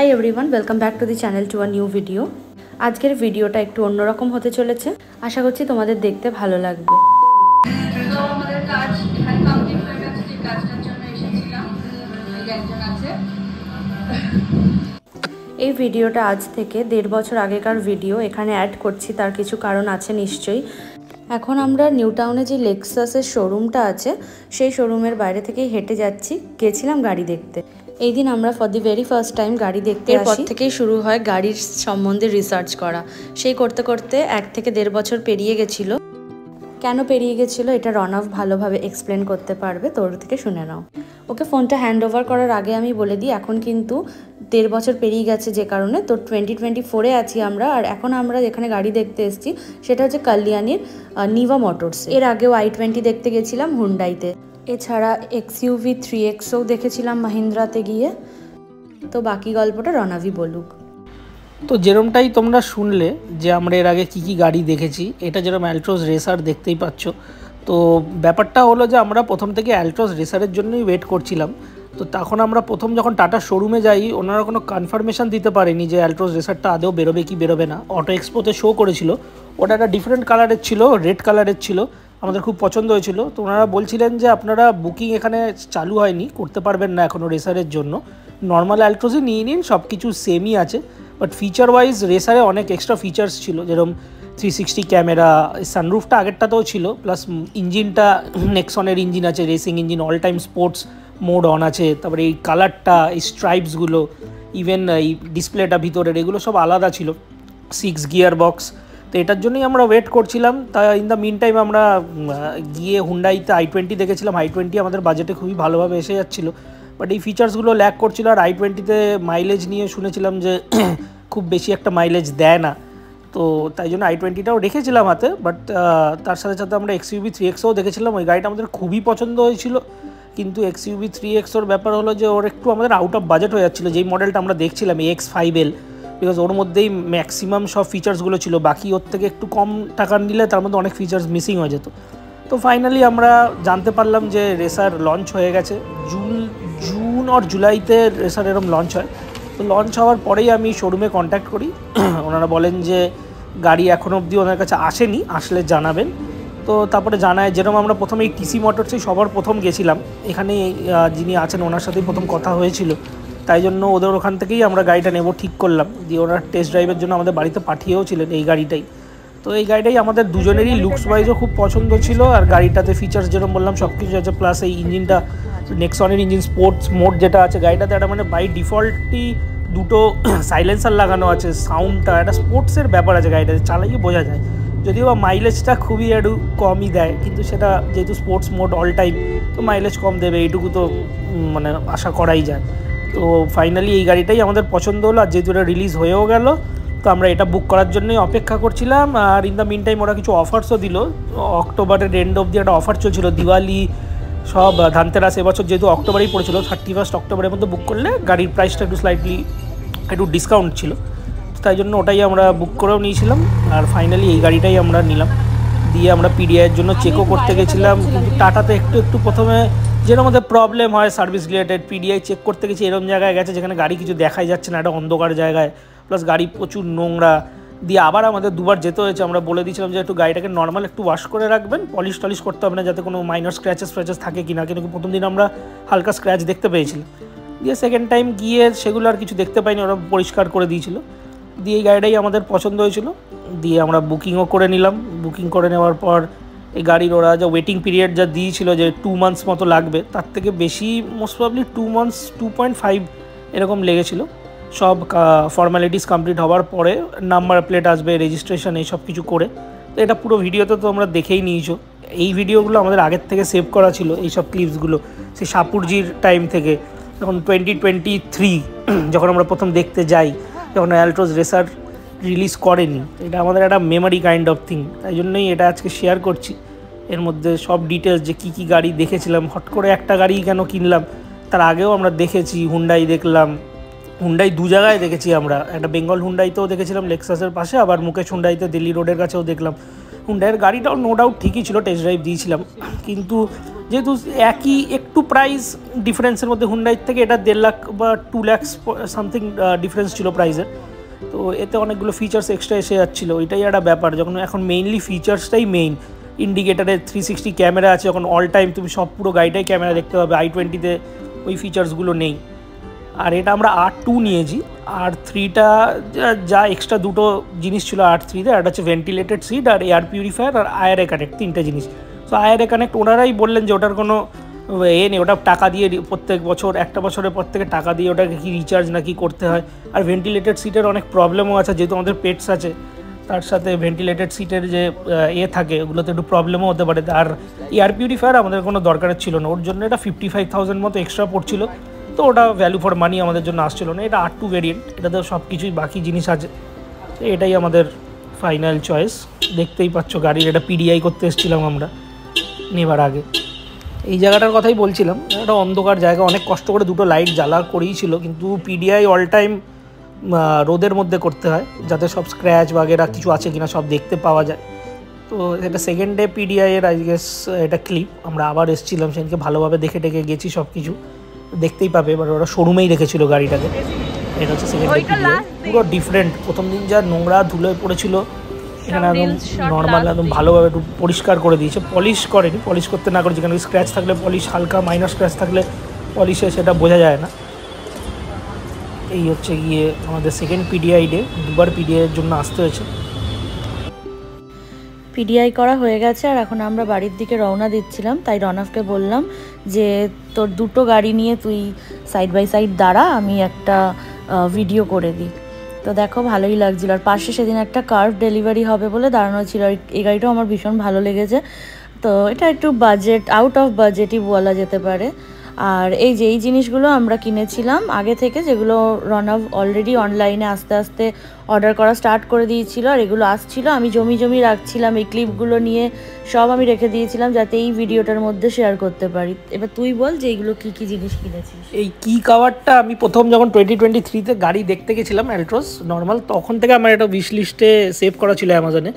Hi everyone, welcome back to the channel to a new video. আজকের ভিডিওটা একটু অন্যরকম হতে চলেছে, আশা করছি তোমাদের দেখতে ভালো লাগবে। তো আমাদের কাজ এখানে কমপ্লিট হয়ে গেছে, যে কাজটার জন্য এসেছিলাম। একজন আছে। এই ভিডিওটা আজ থেকে 1.5 বছর আগেকার ভিডিও, এখানে অ্যাড করছি, তার কিছু কারণ আছে নিশ্চয়ই। এখন আমরা নিউ টাউনে যে লেক্সাসের শোরুমটা আছে সেই শোরুমের বাইরে থেকেই হেঁটে যাচ্ছি, গেছিলাম গাড়ি দেখতে। এই দিন আমরা for the very first time গাড়ি দেখতে আসি। এরপর থেকেই শুরু হয় গাড়ির সম্বন্ধে রিসার্চ করা। সেই করতে করতে 1 থেকে 1.5 বছর পেরিয়ে গেছিলো। কেন পেরিয়ে গেছিলো এটা রনভ ভালোভাবে এক্সপ্লেন করতে পারবে, তোর থেকে শুনে নাও। ওকে ফোনটা হ্যান্ড ওভার করার আগে আমি বলে দিই, এখন কিন্তু 1.5 বছর পেরিয়ে গেছে, যে কারণে তোর 2024-এ আছি আমরা। আর এখন আমরা যেখানে গাড়ি দেখতে এসেছি সেটা হচ্ছে কালিয়ানির নিভা মোটরস। এর আগেও i20 দেখতে গেছিলাম হুন্ডাইতে, এছাড়া XUV 3Xও দেখেছিলাম মাহিন্দ্রাতে গিয়ে। তো বাকি গল্পটা রনভই বলুক। তো যেরমটাই তোমরা শুনলে যে আমরা এর আগে কী গাড়ি দেখেছি, এটা যেরকম অ্যালট্রোস রেসার দেখতেই পাচ্ছ। তো ব্যাপারটা হলো যে আমরা প্রথম থেকে অ্যালট্রোস রেসারের জন্যই ওয়েট করছিলাম। তো তখন আমরা প্রথম যখন টাটা শোরুমে যাই, ওনারা কোনো কনফার্মেশন দিতে পারেনি যে অ্যালট্রোস রেসারটা আদৌ বেরোবে কি বেরোবে না। অটো এক্সপোতে শো করেছিল, ওটা একটা ডিফারেন্ট কালারের ছিল, রেড কালারের ছিল, আমাদের খুব পছন্দ হয়েছিল। তো ওনারা বলছিলেন যে আপনারা বুকিং এখানে চালু হয়নি, করতে পারবেন না এখনও রেসারের জন্য, নর্মাল অ্যালট্রোসই নিয়ে নিন, সব কিছু সেমই আছে। বাট ফিচার ওয়াইজ রেসারে অনেক এক্সট্রা ফিচার্স ছিল, যেরকম 360 ক্যামেরা, সানরুফটা আগেরটাতেও ছিল, প্লাস ইঞ্জিনটা নেক্সনের ইঞ্জিন আছে, racing engine, all time sports mode on আছে। তারপরে এই কালারটা, এই স্ট্রাইপসগুলো, ইভেন এই ডিসপ্লেটা ভিতরের, এগুলো সব আলাদা ছিল। 6 গিয়ার বক্স। তো এটার জন্যই আমরা ওয়েট করছিলাম। তা ইন দ্য মিন টাইম আমরা গিয়ে হুন্ডাইতে i20 দেখেছিলাম। i20 আমাদের বাজেটে খুবই ভালোভাবে এসে যাচ্ছিলো, বাট এই ফিচার্সগুলো ল্যাক করছিল। আর i20-তে মাইলেজ নিয়ে শুনেছিলাম যে খুব বেশি একটা মাইলেজ দেয় না, তো তাই জন্য i20টাও রেখেছিলাম হাতে। বাট তার সাথে সাথে আমরা XUV 3Xও দেখেছিলাম, ওই গাড়িটা আমাদের খুবই পছন্দ হয়েছিল। কিন্তু XUV 3Xওর ব্যাপার হলো যে ওর একটু আমাদের আউট অফ বাজেট হয়ে যাচ্ছিলো, যেই মডেলটা আমরা দেখছিলাম AX5L, বিকজ ওর মধ্যেই ম্যাক্সিমাম সব ফিচার্সগুলো ছিল। বাকি ওর থেকে একটু কম টাকা নিলে তার মধ্যে অনেক ফিচার্স মিসিং হয়ে যেত। তো ফাইনালি আমরা জানতে পারলাম যে রেসার লঞ্চ হয়ে গেছে, জুন আর জুলাইতে রেসার এরকম লঞ্চ হয়। তো লঞ্চ হওয়ার পরেই আমি শোরুমে কন্ট্যাক্ট করি। ওনারা বলেন যে গাড়ি এখনও অবধি ওনার কাছে আসেনি, আসলে জানাবেন। তো তারপরে জানায়, যেরকম আমরা প্রথমে এই TC মোটরসে সবার প্রথম গেছিলাম, এখানে যিনি আছেন ওনার সাথেই প্রথম কথা হয়েছিল, তাই জন্য ওদের ওখান থেকেই আমরা গাড়িটা নেব ঠিক করলাম। দিয়ে ওনার টেস্ট ড্রাইভের জন্য আমাদের বাড়িতে পাঠিয়েও ছিলেন এই গাড়িটাই। তো এই গাড়িটাই আমাদের দুজনেরই লুকস ওয়াইজও খুব পছন্দ ছিল। আর গাড়িটাতে ফিচার্স যেরকম বললাম সব কিছু আছে, প্লাস এই ইঞ্জিনটা নেক্সনের ইঞ্জিন স্পোর্টস মোড যেটা আছে গাড়িটাতে, একটা মানে বাই ডিফল্টই দুটো সাইলেন্সার লাগানো আছে। সাউন্ডটা একটা স্পোর্টসের ব্যাপার আছে গাড়িটাতে, চালাইয়ে বোঝা যায়। যদিও বা মাইলেজটা খুবই একটু কমই দেয়, কিন্তু সেটা যেহেতু স্পোর্টস মোড অল টাইম, তো মাইলেজ কম দেবে এইটুকু তো মানে আশা করাই যায়। তো ফাইনালি এই গাড়িটাই আমাদের পছন্দ হলো। আর যেহেতু এটা রিলিজ হয়েও গেল, তো আমরা এটা বুক করার জন্যই অপেক্ষা করছিলাম। আর ইন দ্য মিন টাইম ওরা কিছু অফার্সও দিল। অক্টোবরের এন্ড অবধি একটা অফার চলছিল, দিওয়ালি সব ধানতেরাস এবছর যেহেতু অক্টোবরেই পড়েছিল, 31 অক্টোবরের মধ্যে বুক করলে গাড়ির প্রাইসটা একটু স্লাইটলি একটু ডিসকাউন্ট ছিল, তাই জন্য ওটাই আমরা বুক করেও নিয়েছিলাম। আর ফাইনালি এই গাড়িটাই আমরা নিলাম। দিয়ে আমরা PDI-এর জন্য চেকও করতে গেছিলাম, কিন্তু টাটাতে একটু প্রথমে যেরকম আমাদের প্রবলেম হয় সার্ভিস রিলেটেড, PDI চেক করতে গেছি এরকম জায়গায় গেছে যেখানে গাড়ি কিছু দেখাই যাচ্ছে না, একটা অন্ধকার জায়গায়, প্লাস গাড়ি প্রচুর নোংরা। দিয়ে আবার আমাদের দুবার যেতে হয়েছে। আমরা বলে দিয়েছিলাম যে একটু গাড়িটাকে নর্মাল একটু ওয়াশ করে রাখবেন, পলিশ টলিশ করতে হবে না, যাতে কোনো মাইনর স্ক্র্যাচেস থাকে কিনা, কিন্তু প্রথম দিন আমরা হালকা স্ক্র্যাচ দেখতে পেয়েছিলাম। দিয়ে সেকেন্ড টাইম গিয়ে সেগুলো আর কিছু দেখতে পাইনি, ওরা পরিষ্কার করে দিয়েছিল। দিয়ে এই গাড়িটাই আমাদের পছন্দ হয়েছিল। দিয়ে আমরা বুকিংও করে নিলাম। বুকিং করে নেওয়ার পর এই গাড়ির ওরা যা ওয়েটিং পিরিয়ড যা দিয়েছিল যে 2 মান্থস মতো লাগবে, তার থেকে বেশি মোস্ট প্রবাবলি 2 মান্থস 2.5 এরকম লেগেছিল। সব ফর্ম্যালিটিস কমপ্লিট হওয়ার পরে নাম্বার প্লেট আসবে, রেজিস্ট্রেশন, এই সব কিছু করে। তো এটা পুরো ভিডিওতে তো আমরা দেখেই নিয়েছো। এই ভিডিওগুলো আমাদের আগের থেকে সেভ করা ছিল, এইসব ক্লিপসগুলো সেই সাপুরজির টাইম থেকে, যখন 2023 যখন আমরা প্রথম দেখতে যাই, যখন অ্যালট্রোস রেসার রিলিজ করেনি। এটা আমাদের একটা মেমোরি কাইন্ড অফ থিং, তাই জন্যই এটা আজকে শেয়ার করছি। এর মধ্যে সব ডিটেলস, যে কী গাড়ি দেখেছিলাম, হট করে একটা গাড়ি কেন কিনলাম, তার আগেও আমরা দেখেছি হুন্ডাই দেখলাম, হুন্ডাই 2 জায়গায় দেখেছি আমরা, একটা বেঙ্গল হুন্ডাইতেও দেখেছিলাম লেক্সাসের পাশে, আবার মুকেশ হুন্ডাইতে দিল্লি রোডের কাছেও দেখলাম। হুন্ডাইয়ের গাড়িটাও নো ডাউট ঠিকই ছিল, টেস্ট ড্রাইভ দিয়েছিলাম, কিন্তু যেহেতু একই একটু প্রাইস ডিফারেন্সের মধ্যে হুন্ডাইয়ের থেকে এটা 1.5 লাখ বা 2 লাখ সামথিং ডিফারেন্স ছিল প্রাইসের, তো এতে অনেকগুলো ফিচার্স এক্সট্রা এসে যাচ্ছিলো। ওইটাই একটা ব্যাপার, যখন এখন মেইনলি ফিচার্সটাই মেইন। ইন্ডিকেটারে 360 ক্যামেরা আছে, যখন অল টাইম তুমি সব পুরো গাড়িটাই ক্যামেরা দেখতে পাবে, i20-তে ওই ফিচার্সগুলো নেই। আর এটা আমরা R2 নিয়েছি, R3টা যা এক্সট্রা দুটো জিনিস ছিল R3-তে, একটা হচ্ছে ভেন্টিলেটেড সিট আর এয়ার পিউরিফায়ার আর IRA কানেক্ট, 3টে জিনিস। তো IRA কানেক্ট ওনারাই বললেন যে ওটার কোনো নেই, ওটা টাকা দিয়ে প্রত্যেক বছর, একটা বছরের পর থেকে টাকা দিয়ে ওটাকে কি রিচার্জ না কি করতে হয়। আর ভেন্টিলেটেড সিটের অনেক প্রবলেমও আছে, যেহেতু আমাদের পেটস আছে, তার সাথে ভেন্টিলেটেড সিটের যে থাকে ওগুলোতে একটু প্রবলেমও হতে পারে। আর এয়ার পিউরিফায়ার আমাদের কোনো দরকারের ছিল না, ওর জন্য এটা 55,000 মতো এক্সট্রা পড়ছিল, তো ওটা ভ্যালু ফর মানি আমাদের জন্য আসছিল না। এটা R2 ভেরিয়েন্ট, এটাতে সব কিছুই বাকি জিনিস আছে, তো এটাই আমাদের ফাইনাল চয়েস। দেখতেই পাচ্ছ গাড়ির এটা PDI করতে এসেছিলাম আমরা নেবার আগে। এই জায়গাটার কথাই বলছিলাম, একটা অন্ধকার জায়গা, অনেক কষ্ট করে দুটো লাইট জ্বালা করেই ছিল, কিন্তু PDI অল টাইম রোদের মধ্যে করতে হয়, যাতে সব স্ক্র্যাচ বাগেরা কিছু আছে কিনা সব দেখতে পাওয়া যায়। তো এটা সেকেন্ড ডে PDI-এর আই গেস এটা ক্লিপ, আমরা আবার এসেছিলাম সেদিনকে, ভালোভাবে দেখে টেকে গেছি, সব কিছু দেখতেই পাবে। এবার ওরা শোরুমেই রেখেছিল গাড়িটাকে। এটা হচ্ছে সেকেন্ড ডে PDI, পুরো ডিফারেন্ট। প্রথম দিন যা নোংরা ধুলো পড়েছিল, এখানে একদম নর্মাল, একদম ভালোভাবে একটু পরিষ্কার করে দিয়েছে। পলিশ করেনি, পলিশ করতে না করে, যেখানে স্ক্র্যাচ থাকলে পলিশ, হালকা মাইনর স্ক্র্যাচ থাকলে পলিশে সেটা বোঝা যায় না। এই হচ্ছে গিয়ে আমাদের সেকেন্ড PDI ডে, দুবার PDI-এর জন্য আসতে হয়েছে। PDI করা হয়ে গেছে, আর এখন আমরা বাড়ির দিকে রওনা দিচ্ছিলাম। তাই রনফকে বললাম যে তোর দুটো গাড়ি নিয়ে তুই সাইড বাই সাইড দাঁড়া, আমি একটা ভিডিও করে দিই। তো দেখো ভালোই লাগছিল। আর পাশে সেদিন একটা কার্ভ ডেলিভারি হবে বলে দাঁড়ানো ছিল, এই গাড়িটাও আমার ভীষণ ভালো লেগেছে। তো এটা একটু বাজেট, আউট অফ বাজেটই বলা যেতে পারে। আর এই যে এই জিনিসগুলো আমরা কিনেছিলাম আগে থেকে, যেগুলো রনভ অলরেডি অনলাইনে আস্তে আস্তে অর্ডার করা স্টার্ট করে দিয়েছিল, আর এগুলো আসছিল, আমি জমি রাখছিলাম, এই ক্লিপগুলো নিয়ে সব আমি রেখে দিয়েছিলাম যাতে এই ভিডিওটার মধ্যে শেয়ার করতে পারি। এবার তুই বল যে এইগুলো কী কী জিনিস কিনেছিস। এই কি কাভারটা আমি প্রথম যখন 2023-তে গাড়ি দেখতে গেছিলাম অ্যালট্রস নর্মাল, তখন থেকে আমার একটা উইশ লিস্টে সেভ করা ছিল অ্যামাজনে।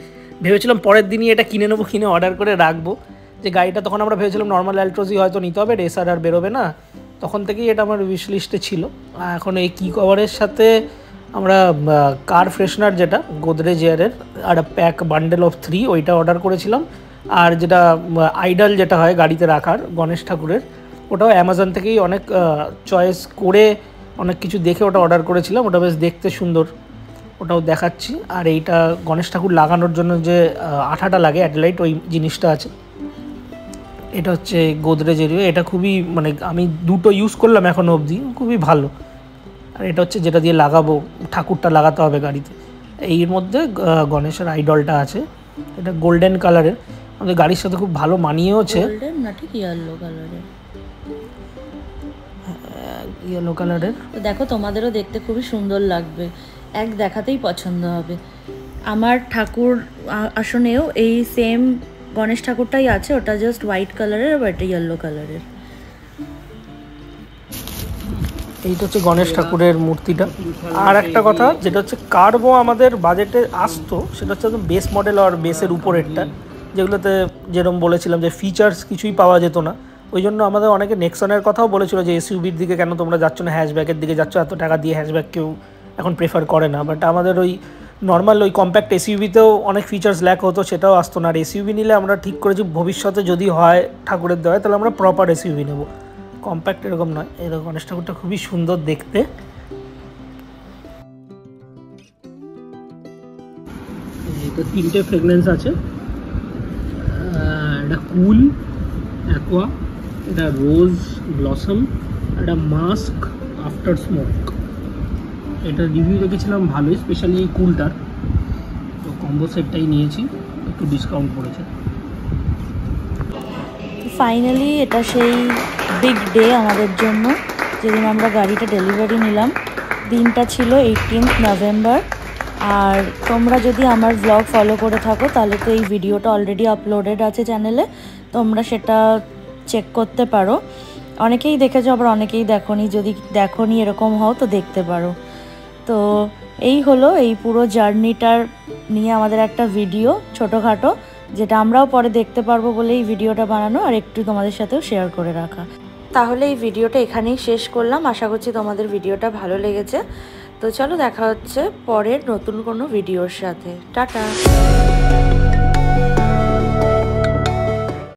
ভেবেছিলাম পরের দিনই এটা কিনে নেবো, কিনে অর্ডার করে রাখবো। যে গাড়িটা তখন আমরা ভেবেছিলাম নর্মাল অ্যালট্রসই হয়তো নিতে হবে, রেসার আর বেরোবে না, তখন থেকেই এটা আমার উইশ লিস্টে ছিল। এখন এই কি কভারের সাথে আমরা কার ফ্রেশনার, যেটা গোদরেজ এয়ারের, আর প্যাক বান্ডেল অফ 3, ওইটা অর্ডার করেছিলাম। আর যেটা আইডল যেটা হয় গাড়িতে রাখার গণেশ ঠাকুরের, ওটাও অ্যামাজন থেকেই অনেক চয়েস করে অনেক কিছু দেখে ওটা অর্ডার করেছিলাম। ওটা বেশ দেখতে সুন্দর, ওটাও দেখাচ্ছি। আর এইটা গণেশ ঠাকুর লাগানোর জন্য যে আঠাটা লাগে অ্যাডলাইট, ওই জিনিসটা আছে। এটা হচ্ছে গোদরেজ এরিয়া, এটা খুবই মানে আমি দুটো ইউজ করলাম এখনও অবধি, খুবই ভালো। আর এটা হচ্ছে যেটা দিয়ে লাগাবো, ঠাকুরটা লাগাতে হবে গাড়িতে। এর মধ্যে গণেশের আইডলটা আছে, এটা গোল্ডেন কালারের, আমাদের গাড়ির সাথে খুব ভালো মানিয়েওছে। গোল্ডেন না, ঠিক ইয়েলো কালারের, ইয়েলো কালারের। তো দেখো তোমাদেরও দেখতে খুবই সুন্দর লাগবে, এক দেখাতেই পছন্দ হবে। আমার ঠাকুর আসনেও এই সেম গণেশ ঠাকুরটাই আছে, ওটা জাস্ট হোয়াইট কালারের, আর এটা ইয়েলো কালারের। এইটা হচ্ছে গণেশ ঠাকুরের মূর্তিটা। আর একটা কথা যেটা হচ্ছে কার্ভও আমাদের বাজেটে আসতো, সেটা হচ্ছে একদম বেস মডেল আর বেসের উপরেরটা, যেগুলোতে যেরকম বলেছিলাম যে ফিচার্স কিছুই পাওয়া যেত না। ওই জন্য আমাদের অনেকে নেক্সনের কথাও বলেছিল যে এসইউভির দিকে কেন তোমরা যাচ্ছ না, হ্যাশব্যাকের দিকে যাচ্ছ, এত টাকা দিয়ে হ্যাশব্যাক কেউ এখন প্রেফার করে না। বাট আমাদের ওই নর্মাল ওই কম্প্যাক্ট এসইউভিতেও অনেক ফিচার্স ল্যাক হতো, সেটাও আসতো না। আর এসইউভি নিলে আমরা ঠিক করেছি ভবিষ্যতে যদি হয় ঠাকুরের দেওয়া, তাহলে আমরা প্রপার এসইউভি নেব, কম্প্যাক্ট এরকম নয়। এরকম গণেশ ঠাকুরটা খুবই সুন্দর দেখতে। এটা 3টে ফ্রেগনেন্স আছে, এটা কুল, অ্যাকোয়া, এটা রোজ ব্লসম, এটা মাস্ক আফটার স্মোক। এটা রিভিউ দেখেছিলাম ভালোই, স্পেশালি এই কুলটার, তো কম্বো সেটটাই নিয়েছি, একটু ডিসকাউন্ট পড়েছে। ফাইনালি এটা সেই বিগ ডে আমাদের জন্য, যেদিন আমরা গাড়িটা ডেলিভারি নিলাম। দিনটা ছিল 18 নভেম্বর। আর তোমরা যদি আমার ব্লগ ফলো করে থাকো তাহলে তো এই ভিডিওটা অলরেডি আপলোডেড আছে চ্যানেলে, তোমরা সেটা চেক করতে পারো। অনেকেই দেখেছো, আবার অনেকেই দেখোনি, যদি দেখোনি এরকম হও তো দেখতে পারো। তো এই হলো এই পুরো জার্নিটার নিয়ে আমাদের একটা ভিডিও ছোটোখাটো, যেটা আমরাও পরে দেখতে পারবো বলে এই ভিডিওটা বানানো আর একটু তোমাদের সাথেও শেয়ার করে রাখা। তাহলে এই ভিডিওটা এখানেই শেষ করলাম। আশা করছি তোমাদের ভিডিওটা ভালো লেগেছে। তো চলো দেখা হচ্ছে পরের নতুন কোনো ভিডিওর সাথে। টাটা।